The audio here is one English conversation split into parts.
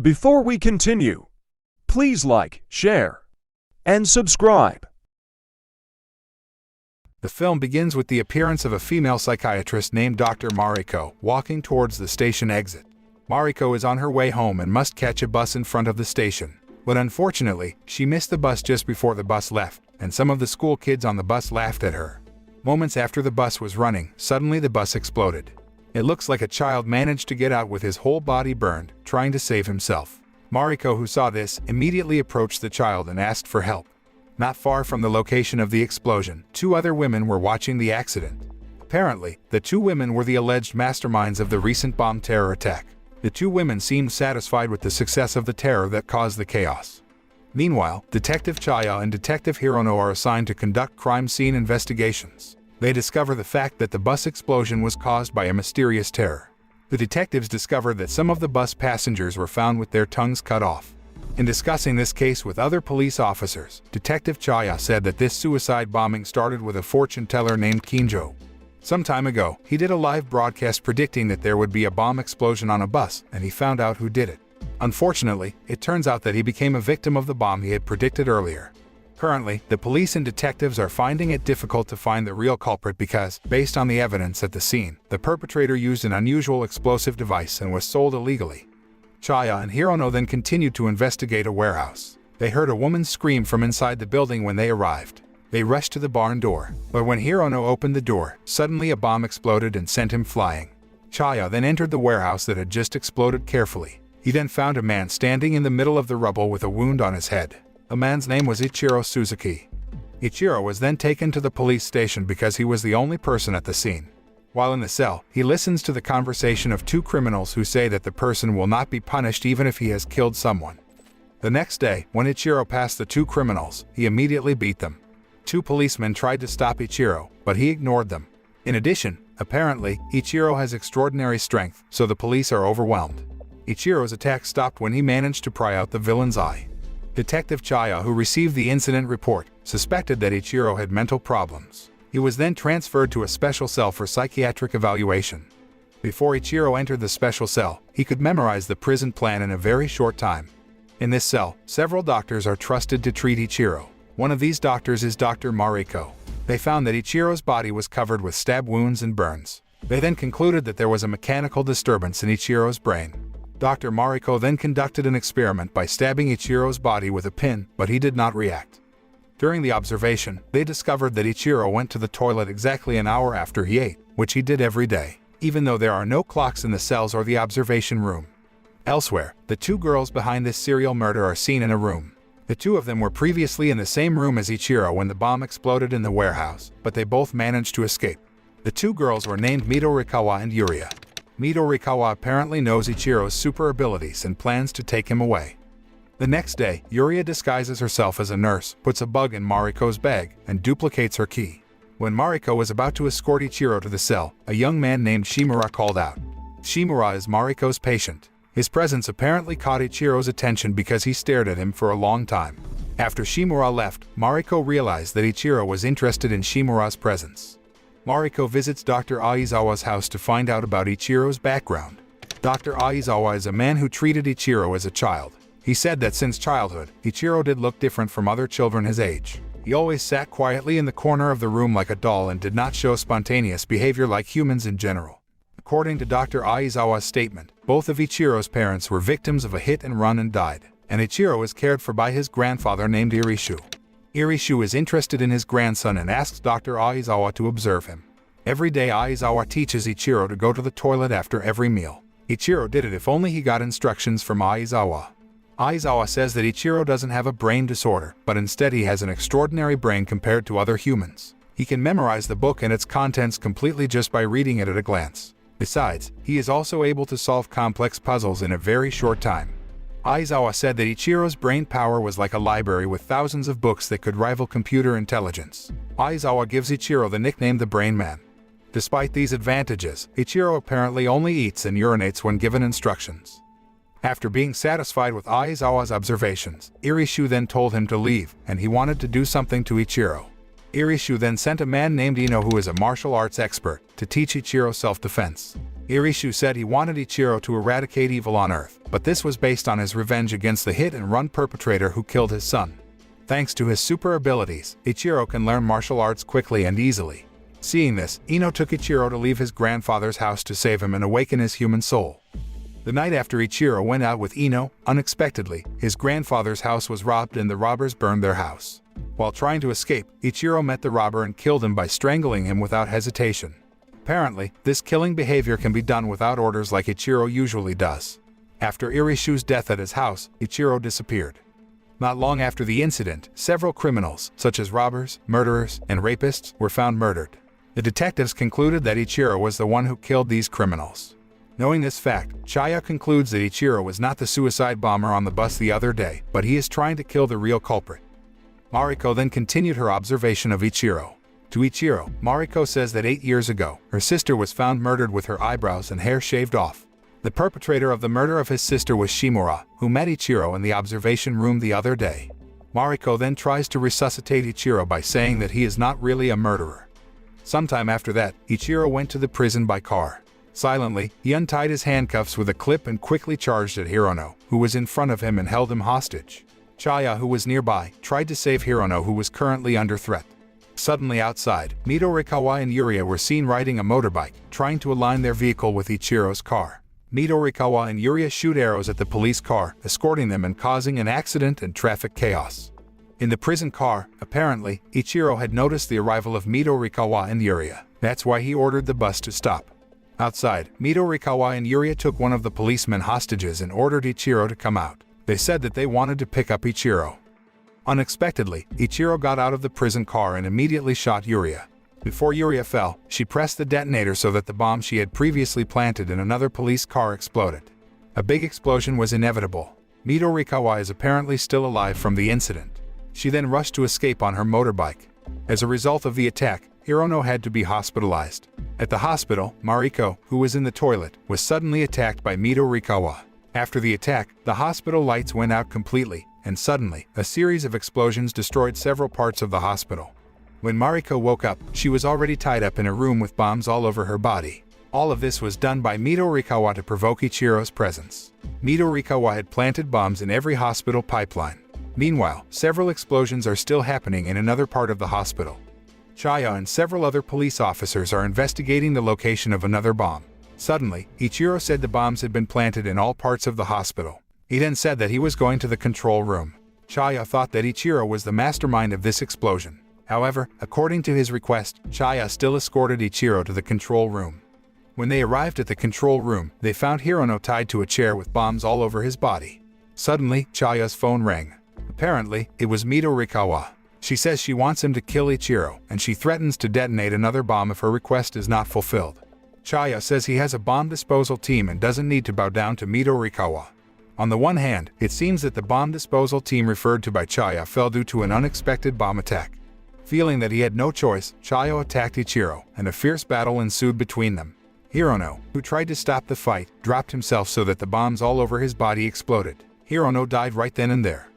Before we continue, please like, share, and subscribe. The film begins with the appearance of a female psychiatrist named Dr. Mariko walking towards the station exit. Mariko is on her way home and must catch a bus in front of the station. But unfortunately, she missed the bus just before the bus left, and some of the school kids on the bus laughed at her. Moments after the bus was running, suddenly the bus exploded. It looks like a child managed to get out with his whole body burned, trying to save himself. Mariko, who saw this, immediately approached the child and asked for help. Not far from the location of the explosion, two other women were watching the accident. Apparently, the two women were the alleged masterminds of the recent bomb terror attack. The two women seemed satisfied with the success of the terror that caused the chaos. Meanwhile, Detective Chaya and Detective Hirono are assigned to conduct crime scene investigations. They discover the fact that the bus explosion was caused by a mysterious terror. The detectives discover that some of the bus passengers were found with their tongues cut off. In discussing this case with other police officers, Detective Chaya said that this suicide bombing started with a fortune teller named Kinjo. Some time ago, he did a live broadcast predicting that there would be a bomb explosion on a bus, and he found out who did it. Unfortunately, it turns out that he became a victim of the bomb he had predicted earlier. Currently, the police and detectives are finding it difficult to find the real culprit because, based on the evidence at the scene, the perpetrator used an unusual explosive device and was sold illegally. Chaya and Hirono then continued to investigate a warehouse. They heard a woman scream from inside the building when they arrived. They rushed to the barn door, but when Hirono opened the door, suddenly a bomb exploded and sent him flying. Chaya then entered the warehouse that had just exploded carefully. He then found a man standing in the middle of the rubble with a wound on his head. The man's name was Ichiro Suzuki. Ichiro was then taken to the police station because he was the only person at the scene. While in the cell, he listens to the conversation of two criminals who say that the person will not be punished even if he has killed someone. The next day, when Ichiro passed the two criminals, he immediately beat them. Two policemen tried to stop Ichiro, but he ignored them. In addition, apparently, Ichiro has extraordinary strength, so the police are overwhelmed. Ichiro's attack stopped when he managed to pry out the villain's eye. Detective Chaya, who received the incident report, suspected that Ichiro had mental problems. He was then transferred to a special cell for psychiatric evaluation. Before Ichiro entered the special cell, he could memorize the prison plan in a very short time. In this cell, several doctors are trusted to treat Ichiro. One of these doctors is Dr. Mariko. They found that Ichiro's body was covered with stab wounds and burns. They then concluded that there was a mechanical disturbance in Ichiro's brain. Dr. Mariko then conducted an experiment by stabbing Ichiro's body with a pin, but he did not react. During the observation, they discovered that Ichiro went to the toilet exactly an hour after he ate, which he did every day, even though there are no clocks in the cells or the observation room. Elsewhere, the two girls behind this serial murder are seen in a room. The two of them were previously in the same room as Ichiro when the bomb exploded in the warehouse, but they both managed to escape. The two girls were named Midorikawa and Yuria. Midorikawa apparently knows Ichiro's super abilities and plans to take him away. The next day, Yuria disguises herself as a nurse, puts a bug in Mariko's bag, and duplicates her key. When Mariko was about to escort Ichiro to the cell, a young man named Shimura called out. Shimura is Mariko's patient. His presence apparently caught Ichiro's attention because he stared at him for a long time. After Shimura left, Mariko realized that Ichiro was interested in Shimura's presence. Mariko visits Dr. Aizawa's house to find out about Ichiro's background. Dr. Aizawa is a man who treated Ichiro as a child. He said that since childhood, Ichiro did look different from other children his age. He always sat quietly in the corner of the room like a doll and did not show spontaneous behavior like humans in general. According to Dr. Aizawa's statement, both of Ichiro's parents were victims of a hit and run and died, and Ichiro is cared for by his grandfather named Irishu. Irishu is interested in his grandson and asks Dr. Aizawa to observe him. Every day Aizawa teaches Ichiro to go to the toilet after every meal. Ichiro did it if only he got instructions from Aizawa. Aizawa says that Ichiro doesn't have a brain disorder, but instead he has an extraordinary brain compared to other humans. He can memorize the book and its contents completely just by reading it at a glance. Besides, he is also able to solve complex puzzles in a very short time. Aizawa said that Ichiro's brain power was like a library with thousands of books that could rival computer intelligence. Aizawa gives Ichiro the nickname the Brain Man. Despite these advantages, Ichiro apparently only eats and urinates when given instructions. After being satisfied with Aizawa's observations, Irishu then told him to leave, and he wanted to do something to Ichiro. Irishu then sent a man named Ino, who is a martial arts expert, to teach Ichiro self-defense. Irishu said he wanted Ichiro to eradicate evil on Earth, but this was based on his revenge against the hit-and-run perpetrator who killed his son. Thanks to his super abilities, Ichiro can learn martial arts quickly and easily. Seeing this, Ino took Ichiro to leave his grandfather's house to save him and awaken his human soul. The night after Ichiro went out with Ino, unexpectedly, his grandfather's house was robbed and the robbers burned their house. While trying to escape, Ichiro met the robber and killed him by strangling him without hesitation. Apparently, this killing behavior can be done without orders like Ichiro usually does. After Irishu's death at his house, Ichiro disappeared. Not long after the incident, several criminals, such as robbers, murderers, and rapists, were found murdered. The detectives concluded that Ichiro was the one who killed these criminals. Knowing this fact, Chaya concludes that Ichiro was not the suicide bomber on the bus the other day, but he is trying to kill the real culprit. Mariko then continued her observation of Ichiro. To Ichiro, Mariko says that 8 years ago, her sister was found murdered with her eyebrows and hair shaved off. The perpetrator of the murder of his sister was Shimura, who met Ichiro in the observation room the other day. Mariko then tries to resuscitate Ichiro by saying that he is not really a murderer. Sometime after that, Ichiro went to the prison by car. Silently, he untied his handcuffs with a clip and quickly charged at Hirono, who was in front of him, and held him hostage. Chaya, who was nearby, tried to save Hirono, who was currently under threat. Suddenly outside, Midorikawa and Yuria were seen riding a motorbike, trying to align their vehicle with Ichiro's car. Midorikawa and Yuria shoot arrows at the police car, escorting them and causing an accident and traffic chaos. In the prison car, apparently, Ichiro had noticed the arrival of Midorikawa and Yuria. That's why he ordered the bus to stop. Outside, Midorikawa and Yuria took one of the policemen hostages and ordered Ichiro to come out. They said that they wanted to pick up Ichiro. Unexpectedly, Ichiro got out of the prison car and immediately shot Yuria. Before Yuria fell, she pressed the detonator so that the bomb she had previously planted in another police car exploded. A big explosion was inevitable. Midorikawa is apparently still alive from the incident. She then rushed to escape on her motorbike. As a result of the attack, Hirono had to be hospitalized. At the hospital, Mariko, who was in the toilet, was suddenly attacked by Midorikawa. After the attack, the hospital lights went out completely, and suddenly, a series of explosions destroyed several parts of the hospital. When Mariko woke up, she was already tied up in a room with bombs all over her body. All of this was done by Midorikawa to provoke Ichiro's presence. Midorikawa had planted bombs in every hospital pipeline. Meanwhile, several explosions are still happening in another part of the hospital. Chaya and several other police officers are investigating the location of another bomb. Suddenly, Ichiro said the bombs had been planted in all parts of the hospital. He then said that he was going to the control room. Chaya thought that Ichiro was the mastermind of this explosion. However, according to his request, Chaya still escorted Ichiro to the control room. When they arrived at the control room, they found Hirono tied to a chair with bombs all over his body. Suddenly, Chaya's phone rang. Apparently, it was Midorikawa. She says she wants him to kill Ichiro, and she threatens to detonate another bomb if her request is not fulfilled. Chaya says he has a bomb disposal team and doesn't need to bow down to Midorikawa. On the one hand, it seems that the bomb disposal team referred to by Chaya fell due to an unexpected bomb attack. Feeling that he had no choice, Chaya attacked Ichiro, and a fierce battle ensued between them. Hirono, who tried to stop the fight, dropped himself so that the bombs all over his body exploded. Hirono died right then and there.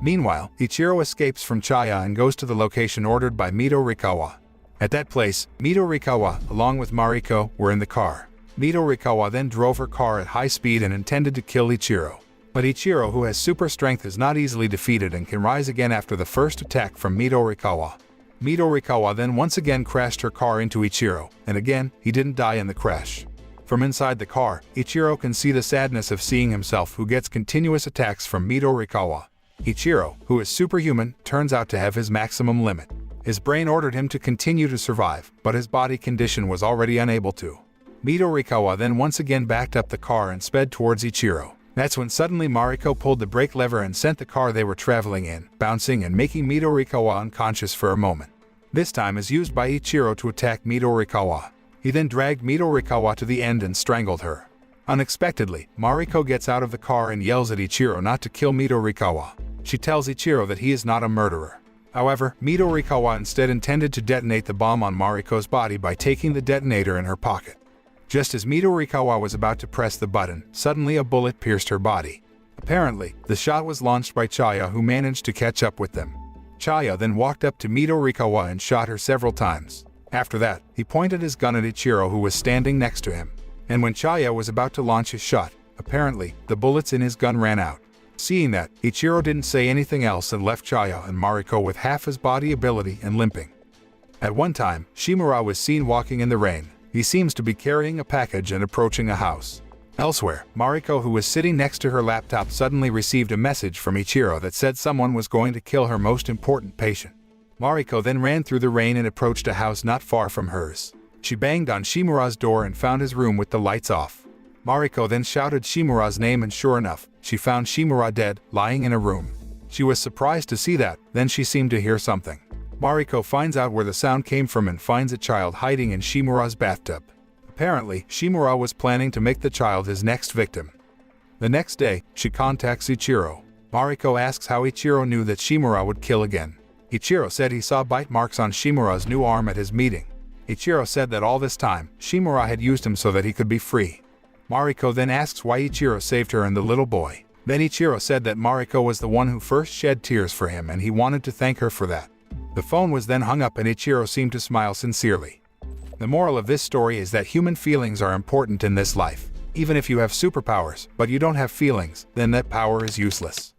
Meanwhile, Ichiro escapes from Chaya and goes to the location ordered by Midorikawa. At that place, Midorikawa, along with Mariko, were in the car. Midorikawa then drove her car at high speed and intended to kill Ichiro. But Ichiro, who has super strength, is not easily defeated and can rise again after the first attack from Midorikawa. Midorikawa then once again crashed her car into Ichiro, and again, he didn't die in the crash. From inside the car, Ichiro can see the sadness of seeing himself, who gets continuous attacks from Midorikawa. Ichiro, who is superhuman, turns out to have his maximum limit. His brain ordered him to continue to survive, but his body condition was already unable to. Midorikawa then once again backed up the car and sped towards Ichiro. That's when suddenly Mariko pulled the brake lever and sent the car they were traveling in, bouncing and making Midorikawa unconscious for a moment. This time is used by Ichiro to attack Midorikawa. He then dragged Midorikawa to the end and strangled her. Unexpectedly, Mariko gets out of the car and yells at Ichiro not to kill Midorikawa. She tells Ichiro that he is not a murderer. However, Midorikawa instead intended to detonate the bomb on Mariko's body by taking the detonator in her pocket. Just as Midorikawa was about to press the button, suddenly a bullet pierced her body. Apparently, the shot was launched by Chaya, who managed to catch up with them. Chaya then walked up to Midorikawa and shot her several times. After that, he pointed his gun at Ichiro, who was standing next to him. And when Chaya was about to launch his shot, apparently, the bullets in his gun ran out. Seeing that, Ichiro didn't say anything else and left Chaya and Mariko with half his body ability and limping. At one time, Shimura was seen walking in the rain. He seems to be carrying a package and approaching a house. Elsewhere, Mariko, who was sitting next to her laptop, suddenly received a message from Ichiro that said someone was going to kill her most important patient. Mariko then ran through the rain and approached a house not far from hers. She banged on Shimura's door and found his room with the lights off. Mariko then shouted Shimura's name, and sure enough, she found Shimura dead, lying in a room. She was surprised to see that, then she seemed to hear something. Mariko finds out where the sound came from and finds a child hiding in Shimura's bathtub. Apparently, Shimura was planning to make the child his next victim. The next day, she contacts Ichiro. Mariko asks how Ichiro knew that Shimura would kill again. Ichiro said he saw bite marks on Shimura's new arm at his meeting. Ichiro said that all this time, Shimura had used him so that he could be free. Mariko then asks why Ichiro saved her and the little boy. Then Ichiro said that Mariko was the one who first shed tears for him and he wanted to thank her for that. The phone was then hung up and Ichiro seemed to smile sincerely. The moral of this story is that human feelings are important in this life. Even if you have superpowers, but you don't have feelings, then that power is useless.